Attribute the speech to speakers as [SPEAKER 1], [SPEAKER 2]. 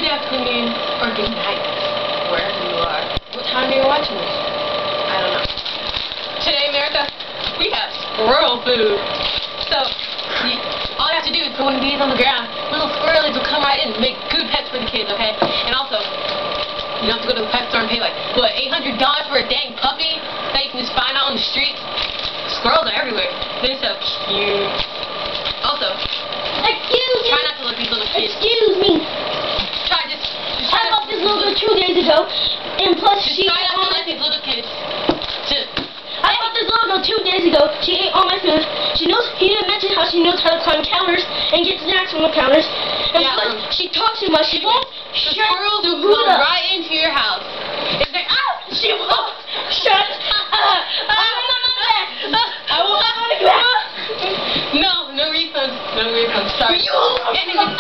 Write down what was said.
[SPEAKER 1] good afternoon, or good night, wherever you are. What time are you watching this? I don't know. Today, America, we have squirrel food. So, all you have to do is put one of these on the ground. Little squirrelies will come right in and make good pets for the kids, okay? And also, you don't have to go to the pet store and pay like, what, $800 for a dang puppy that you can just find out on the street? Squirrels are everywhere. They're so cute. Also, try not to let these little kids.
[SPEAKER 2] Excuse me.
[SPEAKER 1] Try
[SPEAKER 2] I bought this little girl 2 days ago, and plus she
[SPEAKER 1] try
[SPEAKER 2] ate
[SPEAKER 1] not
[SPEAKER 2] all
[SPEAKER 1] to
[SPEAKER 2] my
[SPEAKER 1] let these little kids.
[SPEAKER 2] I bought this little girl 2 days ago. She ate all my food. He didn't mention how she knows how to climb counters and get snacks from the counters. And
[SPEAKER 1] Yeah,
[SPEAKER 2] plus, she talks too much. She won't
[SPEAKER 1] The
[SPEAKER 2] shut
[SPEAKER 1] squirrels
[SPEAKER 2] the
[SPEAKER 1] will
[SPEAKER 2] food
[SPEAKER 1] come
[SPEAKER 2] up.
[SPEAKER 1] right into your house. If they,
[SPEAKER 2] She won't shut up. I want my money back. I want my money back.
[SPEAKER 1] No refunds. No refunds. Sorry.
[SPEAKER 2] You.
[SPEAKER 1] Anyways,